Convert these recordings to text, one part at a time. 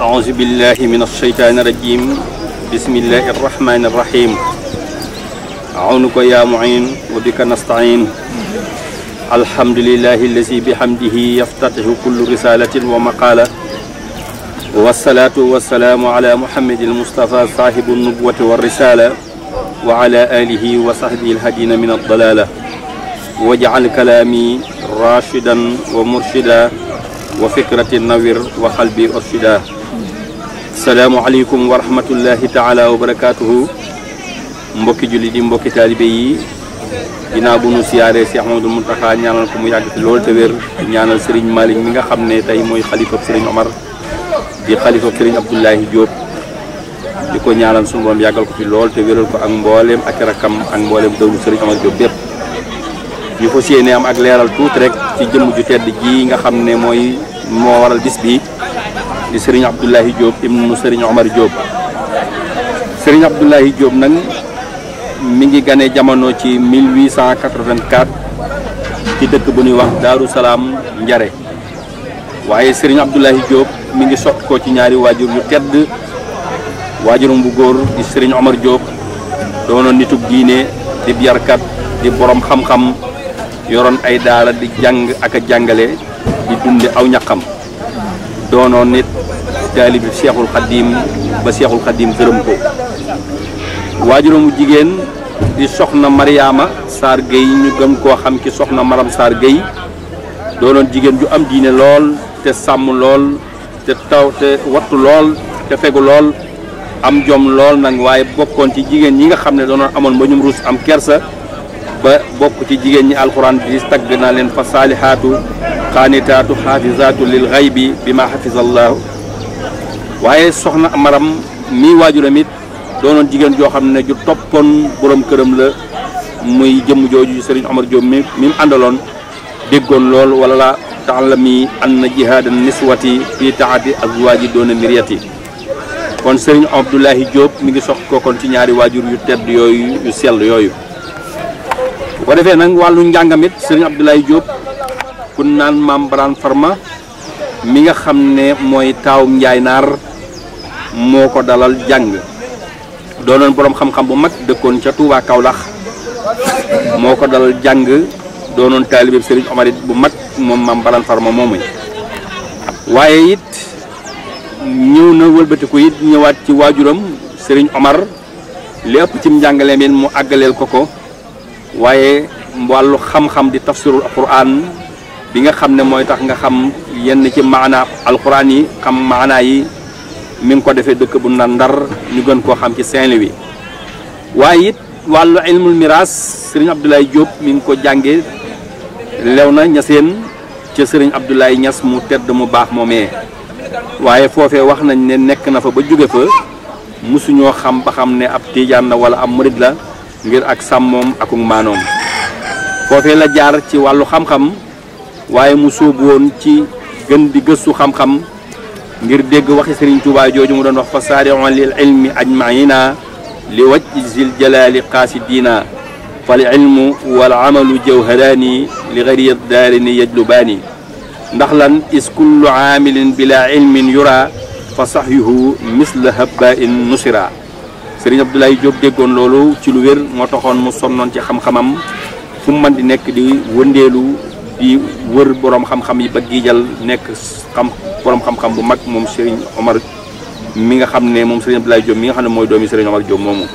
أعوذ بالله من الشيطان الرجيم بسم الله الرحمن الرحيم عونك يا معين وبك نستعين الحمد لله الذي بحمده يفتتح كل رسالة ومقالة والصلاة والسلام على محمد المصطفى صاحب النبوة والرسالة وعلى آله وصحبه الهدين من الضلالة وجعل كلامي راشدا ومرشدا وفكرة النوير وقلبي أرشدا السلام عليكم ورحمة الله تعالى وبركاته mbokki julli di mbokki taalibe yi ginnaaw bu nu siyaaree Cheikh Mamadou Mountakha ñaanal ko mu yàgg fi lool te wér ñaanal Serigne Malick mi nga xam ne tey mooy xalifa Serigne Omar di xalifa Serigne Abdoulahi Diop di ko ñaanal sunu borom yàggal ko fi lool te wéral ko ak mbooleem ak rakam ak mbooleem dawlu Serigne Omar Diop bépp ñu fas yéene am ak leeral tuuti rek ci jëmm ju tedd ji nga xam ne moo waral bis bi di Serigne Abdoulahi Diop ibnu Serigne Omar Diop Serigne Abdoulahi Diop nag mi ngi gane jamono ci 1884 ci dëkk bu ñuy wax Daaru Salaam Njare waaye Serigne Abdoulahi Diop mi ngi sot ko ci ñaari waajur yu tedd waajurum bu góor di Serigne Omar Diop doonoon nitug diine di biyarkat di borom xam-xam yoroon ay daara di jàng ak a jàngale di dunde aw ñaqam doonoon nit taalibi Cheikhul Khadim ba Cheikhul Khadim gërëm ko waajuram bu jigéen di soxna Mariama Sarr Gueye ñu gën koo xam ci soxna Maram Sarr Gueye doonoon jigéen ju am diine lool te sàmm lool te wattu lool te fegu lool am jom lool nag waaye bokkoon ci jigéen ñi nga xam ne doonoon amoon ba ñum ruus am kersa ba bokk ci jigéen ñi alxuraan di tagg naa leen fa saalihaatu xaanitaatu xaafizaatu lil xaybi bi ma xafizallahu waaye soxna Maram mii waajuram it doonoon jigéen joo xam ne ju toppoon borom këram la muy jëmm jooju Serigne Omar Diop mi mu àndaloon déggoon lool wala la taalami anna jihaadan niswati fii taati azwaaji doona miriyati kon Serigne Abdoulahi Diop mi ngi sox kookoon ci ñaari waajur yu tedd yooyu yu sell yooyu bu ko defee nag wàllu njàngamit Serigne Abdoulahi Diop kun naan maam Baraan Farma mi nga xam ne mooy taaw Njaay Naar moo ko dalal jàng doonoon boroom xam-xam bu mag dëkkoon ca Touba Kaolack moo ko dalal jàng doonoon taalibe Serigne Omar it bu mag moom maam Baraan Farma moomu waaye it ñëw na wëlbatiku it ñëwaat ci waajuram Serigne Omar li ëpp ci njàngale mi mu àggaleel ko waaye wàllu xam-xam di tafsirul alquran bi nga xam ne mooy tax nga xam yenn ci maana alquran yi xam maana yi mi ngi ko defee dëkk bu naan Ndar ñu gën koo xam ci Saint-Louis waaye it wàllu ilmul miraas Serigne Abdoulahi Diop mi ngi ko jànge lew na ñaseen ca Serigne Abdoulaye Niass mu tedd mu baax moomee waaye foofee wax nañ ne nekk na fa ba jóge fa mosuñoo xam ba xam ne ab tiijaan la wala ab murid la ngir ak sàmmoom akuk maanoom foofee la jaar ci wàllu xam-xam waaye mu sóobu woon ci gën di gëstu xam-xam ngir dégg waxi Serigne Touba jooju mu doon wax fa saari'u lil ilmi ajmaina li wajzil jalali qasidina fal ilmu wal amalu jawharani li ghayri daarini yajlubani ndax lan is kullu aamilin bila ilmin yura fa sahyuhu misla habbain nusira Serigne Abdoulahi Diop déggoon loolu ci lu wér moo taxoon mu sonnoon ci xam-xamam fu mu mën di nekk di wëndeelu di wër borom xam-xam yi ba giijal nekk borom xam-xam bu mag moom Serigne Omar mi nga xam ne moom Serigne Abdoulahi Diop mi nga xam ne mooy doomi Serigne Omar Diop moomu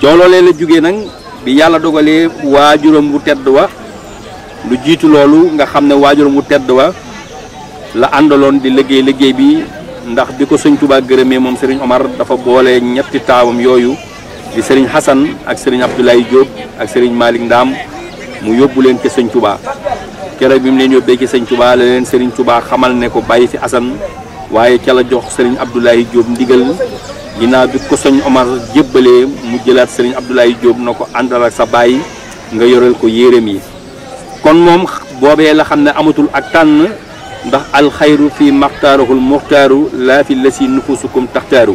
jooloolee la jógee nag bi yàlla dogalee waajuram bu tedd wa lu jiitu loolu nga xam ne waajuram bu tedd wa la àndaloon di liggéey bi ndax bi ko Sëñ Touba gërëmee moom Serigne Omar dafa boole ñetti taawam yooyu di Serigne Hassan ak Serigne Abdoulahi Diop ak Serigne Malick Ndam mu yóbbu leen ci Sëñ Touba keroog bi mu leen yóbbee ci Sëñ Touba la leen Serigne Touba xamal ne ko bàyyi fi Assane waaye ca la jox Serigne Abdoulahi Diop ndigal ginnaaw bi ko Sëñ Omar jébbalee mu jëlaat Serigne Abdoulahi Diop na ko àndal ak sa baay nga yoreel ko yéreem yi kon moom boobee la xam ne amatul ak tànn ndax alxayru fi maxtaarahul muxtaaru laa fi lasi nufusukum taxtaaru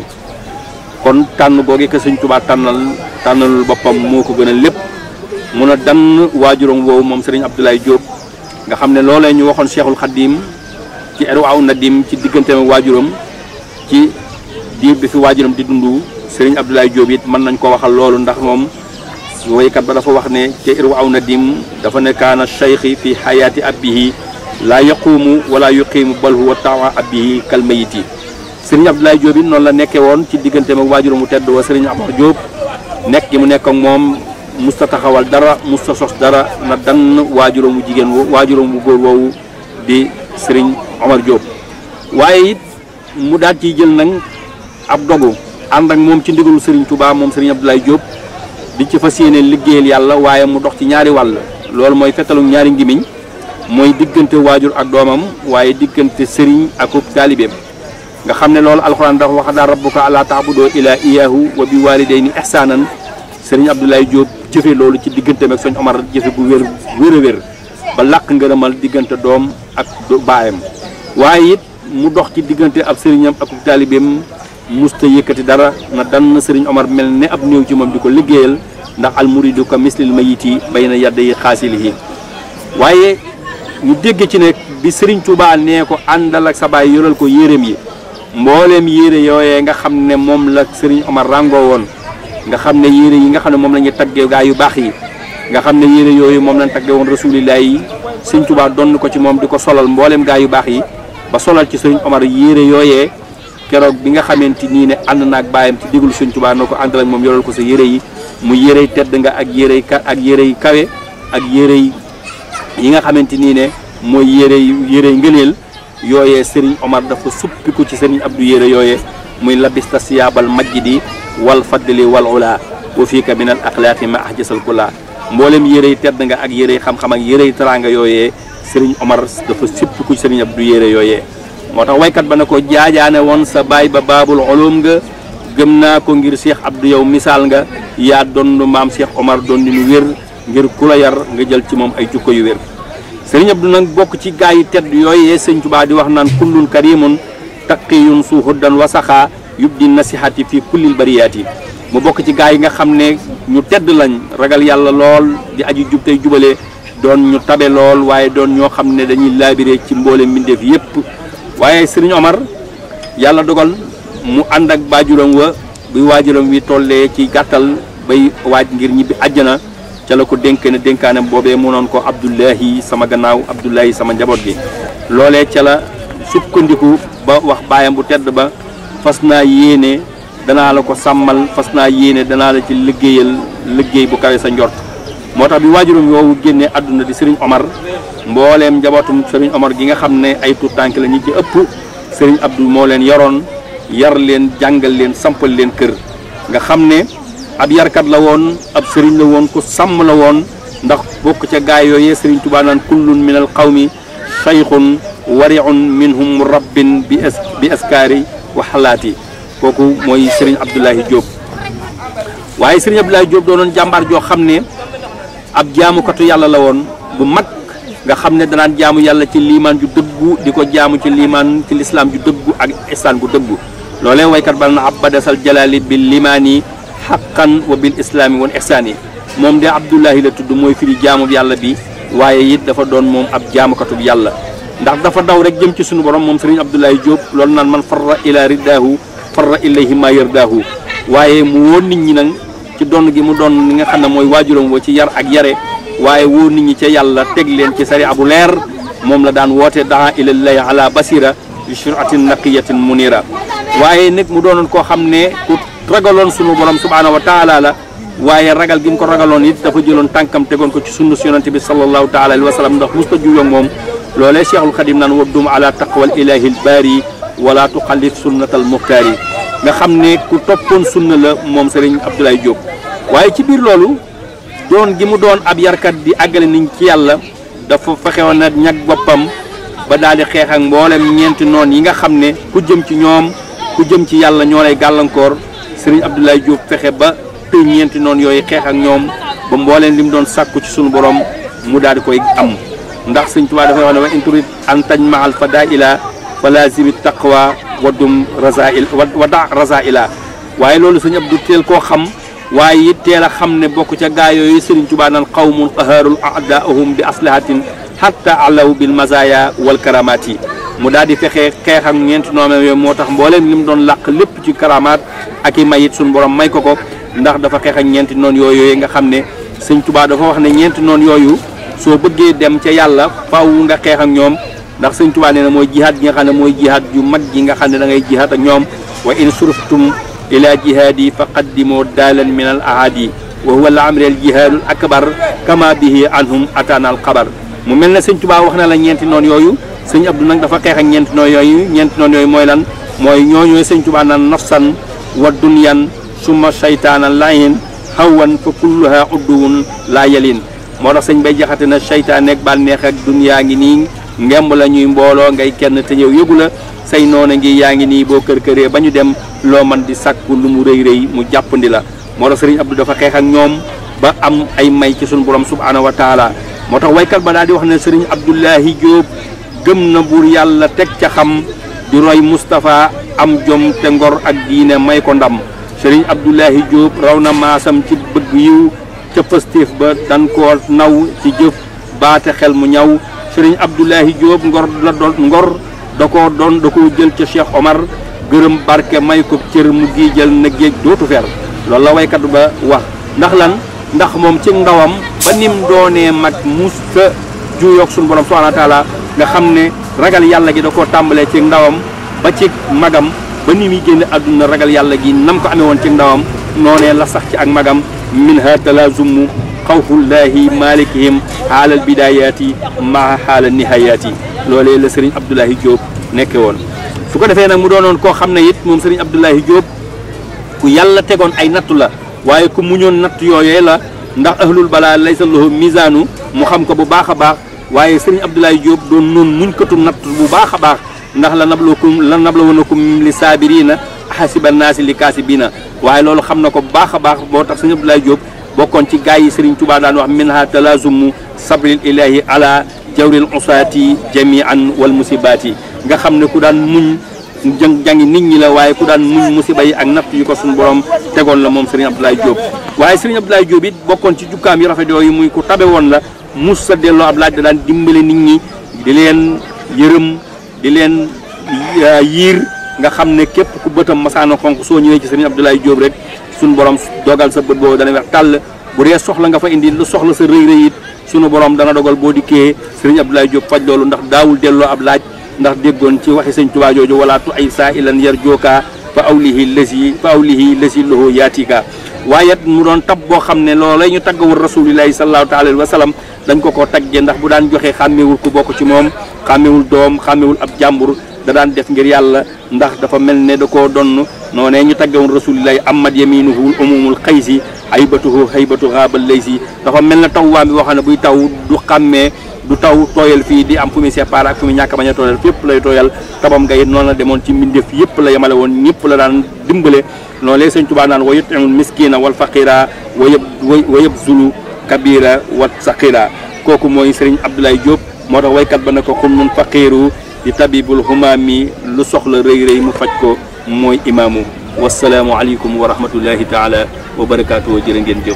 kon tànn googee ko Sëñ Touba tànnalul boppam moo ko gën a lépp mun a dann waajuram woowu moom Serigne Abdoulahi Diop nga xam ne loolee ñu waxoon Cheikhul Khadim ci Irwaaw Nadim ci digganteem ak waajuram ci diir bi fi waajuram di dund Serigne Abdoulaye Diop it mën nañ ko waxal loolu ndax moom woykat ba dafa wax ne ci Irwaaw Nadim dafa ne kaana cheikhi fi xayaati abihi laa yaquumu wala yuqiimu bal huwa tawa abihi kal mayiti Serigne Abdoulaye Diop it noonu la nekkee woon ci digganteem ak waajuram mu tedd wa Serigne Amar Diop nekk gi mu nekk ak moom musta taxawal dara musta sos dara na dann waajuram mu jigéen waajuram mu góor woowu di Serigne Omar Diop waaye it mu daal ciy jël nag ab dogu ànd ak moom ci ndigalu Serigne Touba moom Serigne Abdoulaye Diop di ci fas yéene liggéeyal yàlla waaye mu dox ci ñaari wàll loolu mooy fetalu ñaari ngimiñ mooy diggante waajur ak doomam waaye diggante Serigne ak taalibeem nga xam ne loolu alxuraan dafa wax daal rabbuka allaa ta'budu illaa iyyaahu wa bi waalidayni ihsaanan Serigne Abdoulaye Diop jëfe loolu ci digganteem ak Serigne Omar jëfe bu wér a wér ba làq ngërëmal diggante doom ak baayam waaye it mu dox ci diggante ab sëriñam ak taalibeem musta yëkkati dara na dann Serigne Omar mel ne ab néew ci moom di ko liggéeyal ndax almuridu ka mislil mayiti bayna yadday xaasilihi waaye ñu dégg ci ne bi Serigne Touba nee ko àndal ak sa baay yoral ko yéreem yi mbooleem yére yooyee nga xam ne moom la Serigne Omar ràngoo woon nga xam ne yére yi nga xam ne moom la ñuy tagge gaa yu baax yi nga xam ne yére yooyu moom lañ tagge woon rasulillahi yi Serigne Touba donn ko ci moom di ko solal mbooleem gaa yu baax yi ba solal ci Serigne Omar yére yooyee keroog bi nga xamante nii ne ànd na ak baayam ci digul Serigne Touba noo ko àndal ak moom yoral ko sa yére yi mu yérey tedd nga ak yérey kawe ak yérey yi nga xamante nii ne mooy yérey ngëneel yooyee Serigne Omar dafa suppiku ci Serigne Abdou yére yooyee muy labista siyaabal majdi wal fadli wal ula wa fiika min al axlaaqi ma ahjasal kula mboolem yérey tedd nga ak yérey xam-xam ak yérey teraanga yooyee Serigne Omar dafa suppiku ci Serigne Abdou yére yooyee moo tax waykat ba na ko jaajaane woon sa baay ba baabul ulum nga gëm naa ko ngir Cheikh Abdou yow misaal nga yaa donn maam Cheikh Omar doon di nu wér ngir ku la yar nga jël ci moom ay jukko yu wér Serigne Abdou nag bokk ci gaa yi tedd yooyee Serigne Touba di wax naan kullun karimun taqiyun suhuddan wasaxaa yubdi nasihati fi kullil bariyaati mu bokk ci gaa yi nga xam ne ñu tedd lañ ragal yàlla lool di aji jub tey jubale doon ñu tabe lool waaye doon ñoo xam ne dañuy laabiré ci mboole mbindeef yépp waaye Serigne Omar yàlla dogal mu ànd ak baajuram wa bi waajuram wi tollee ci gàttal bay waaj ngir ñibbi àjjana ca la ko dénk ne dénkaanam boobee mu noon ko Abdullahi sama gannaaw Abdullahi sama njaboot gi loolee ca la sukkandiku ba wax baayam bu tedd ba fas naa yéene danaa la ko sàmmal fas naa yéene danaa la ci liggéey bu kawe sa njort moo tax bi waajuram woowu génnee àdduna di Serigne Omar mbooleem njabootum Serigne Omar gi nga xam ne ay tuut tànk la ñi ci ëpp Serigne Abdou moo leen yoroon yar leen jàngal leen sampal leen kër nga xam ne ab yarkat la woon ab sëriñ la woon ku sàmm la woon ndax bokk ca gaay yooyee Serigne Touba naan kullun min al qawmi shaykhun wari'un minhum rabbin bi askaari wa xalaati kooku mooy Serigne Abdoulaye Diop waaye Serigne Abdoulaye Diop doonoon jàmbaar joo xam ne ab jaamukatu yàlla la woon bu mag nga xam ne danaan jaamu yàlla ci liimaan ju dëggu di ko jaamu ci liimaan ci lislaam ju dëggu ak ihsaan gu dëggu loolee waykat ba na abadasal jalali bil limaani xaqan wa bil islaami wal ihsaani moom de Abdoulahi la tudd mooy firi jaamub yàlla bi waaye it dafa doon moom ab jaamukatub yàlla ndax dafa daw rek jëm ci sunu borom moom Serigne Abdoulaye Diop loolu naan man farra ila riddaahu farra ilayhi ma yardaahu waaye mu woon nit ñi nag ci doon gi mu doon li nga xam ne mooy waajuram wa ci yar ak yare waaye woo nit ñi ca yàlla teg leen ci sariya bu leer moom la daan woote daa ilallahi ala basira bi shuratin naqiyatin munira waaye nag mu doonoon koo xam ne ku ragaloon sunu borom subhanahu wa taala la waaye ragal gi mu ko ragaloon it dafa jëloon tànkam tegoon ko ci sunna yonante bi sallallahu taala alayhi wa sallam ndax musta juyoo moom loolee Cheikhul Khadim naan waddum ala taqwal ilahi al baari wala tuxallif sunnatal muxtaari nga xam ne ku toppoon sunna la moom Serigne Abdoulaye Diop waaye ci biir loolu doon gi mu doon ab yarkat di àggale niñ ci yàlla dafa fexewoon na ñag boppam ba daal di xeex ak mboolem ñeenti noon yi nga xam ne ku jëm ci ñoom ku jëm ci yàlla ñoo lay gàllankoor Serigne Abdoulaye Diop fexe ba tëj ñeenti noon yooyu xeex ak ñoom ba mbooleen li mu doon sàkku ci sunu borom mu daal di koy am ndax Sëñ Tuubaa dafay wax ne wa in turid an tajma al fadaila fa lazimi taqwa wadum rasail wada rasaila waaye loolu Sëñ Abdou teel koo xam waaye it teel a xam ne bokk ca gaa yooyu Serigne Touba naan qawmun qaharul a'daahum bi aslahatin hatta alaw bil mazaya wal karamati mu daal di fexe xeex ak ñeenti noonu yooyu moo tax mbooleem li mu doon làq lépp ci karamaat ak i mayit suñu borom may ko ndax dafa xeex ak ñeenti noonu yooyu nga xam ne sëñ Tuubaa dafa wax ne ñeenti noonu yooyu soo bëggee dem ca yàlla faaw nga xeex ak ñoom ndax sëñ Tuubaa nee na mooy jihaad gi nga xam ne mooy jihaad yu mag gi nga xam ne da ngay jihaad ak ñoom wa in suruftum ila jihaadi fa qaddimoo daalan min al ahadi wa huwa al amri al jihaadul akbar kama bihi anhum atana al xabar mu mel ne sëñ Tuubaa wax na la ñeenti noonu yooyu sëñ Abdou nag dafa xeex ak ñeenti noonu yooyu mooy lan mooy ñooñu sëñ Tuubaa naan nafsan wa dunyan summa shaytaana layin hawan fa kulluha udduwun laa yalin moo tax sëñ bay jaxate na seytaan ak bànneex ak dunyaa ngi nii ngemb la ñuy mbooloo ngay kenn te ñëw yëgu la say noona ngi yaa ngi nii boo kër-këree ba ñu dem loo man di sàkku lu mu rëy rëy mu jàppandi la moo tax sëriñ Abdou dafa xeex ak ñoom ba am ay may ci suñu borom subhanahu wa taala moo tax waykat ba daal di wax ne sëriñ Abdoulahi Diop gëm na buur yàlla teg ca xam di roy Moustapha am jom te ngor ak diine may ko ndam sëriñ Abdoulahi Diop raw na maasam ci bëgg yiw ca pëstéef ba dan koo naw ci jëf baate xel mu ñaw sëriñ Abdoulahi Diop ngor da koo jël ca Cheikh Omar gërëm barke may ko cër mu gi jël na géej dootu fer loolu la waykat ba wax ndax lan ndax moom ci ndawam ba nim doonee mag musta juyoog suñu borom subhanahu wa taala nga xam ne ragal yàlla gi da koo tàmbalee ci ndawam ba ci magam ba ni muy génne àdduna ragal yàlla gi nam ko amee woon ci ndawam noonee la sax ci ak magam minha talazumu xawfullahi malikihim xaalal bidayaati maa xaalal nihayaati loolee la sëriñ Abdoulahi Diop nekke woon su ko defee nag mu doonoon koo xam ne it moom sëriñ Abdoulahi Diop ku yàlla tegoon ay nattu la waaye ku muñoon natt yooyee la ndax ahlul balaa laysa lahu misaanu mu xam ko bu baax a baax waaye sëriñ Abdoulahi Diop doon noonu muñ katu natt bu baax a baax ndax la nablawanakum li saabirina hasiba naasi li kaasibina waaye loolu xam na ko bu baax a baax boo tax sëriñ Abdoulahi Diop bokkoon ci gaay yi sëriñ Tuubaa daan wax minha talazumu sabril ilahi ala jawril usaati jamian wal musibaati nga xam ne ku daan muñ jangi nit ñi la waaye ku daan muñ musiba yi ak natt yu ko suñu borom tegoon la moom Serigne Abdoulaye Diop waaye Serigne Abdoulaye Diop it bokkoon ci jukkaam yu rafet yooyu muy ku tabe woon la mus sa delloo ab laaj da daan dimbale nit ñi di leen yërëm di leen yiir nga xam ne képp ku bëtam masaana xonk soo ñëwee ci Serigne Abdoulaye Diop rek suñu borom dogal sa bët boobu dana weex tàll bu dee soxla nga fa indi lu soxla sa rëy rëy it sunu borom dana dogal boo dikkee Serigne Abdoulaye Diop faj loolu ndax daawul delloo ab laaj ndax déggoon ci waxi sëñ Tuubaa jooju wala tu ay saa ilan yar jooka fa awlihi lasi lahu yaatika waaye mu doon tab boo xam ne loola ñu taggawul rasulillahi sallallahu taala alayhi wa sallam dañ ko taggee ndax bu daan joxe xàmmewul ku bokk ci moom xàmmewul doom xàmmewul ab jàmbur da daan def ngir yàlla ndax dafa mel ne da koo donn noonee ñu taggawul rasulillahi amad yaminuhu umumul xaysi haybatuhu haybatu xaabal laysi dafa mel ne taw waam bi boo xam ne buy taw du xàmmee du taw tooyal fii di am fu muy séparé ak fu muy ñàkk bañ a tooyal fépp lay tooyal tabam nga it noonu la demoon ci mbindeef yëpp la yemale woon ñëpp la daan dimbale noonu lay sëñ Tuubaa naan wa yutimul miskina wal faqira wa yabzulu kabira wa saqira kooku mooy Serigne Abdoulaye Diop moo tax waykat ba ne ko xum nun faqiru di tabibul humami lu soxla rëy rëy mu faj ko mooy imaamu wasalaamu aleykum wa rahmatullahi taala wa barakaatu jërë ngeen jëf